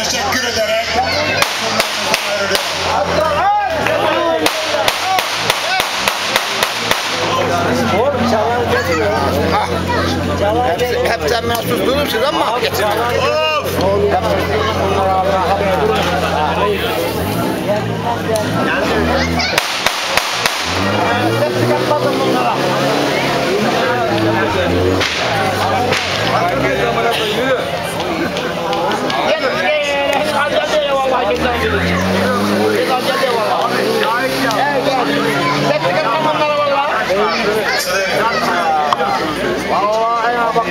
teşekkür ederek Oğlum çalar geliyor. Hepten mahsus durursunuz ama getirin. Hepsi katmadım bunlara. Vallahi ya bak.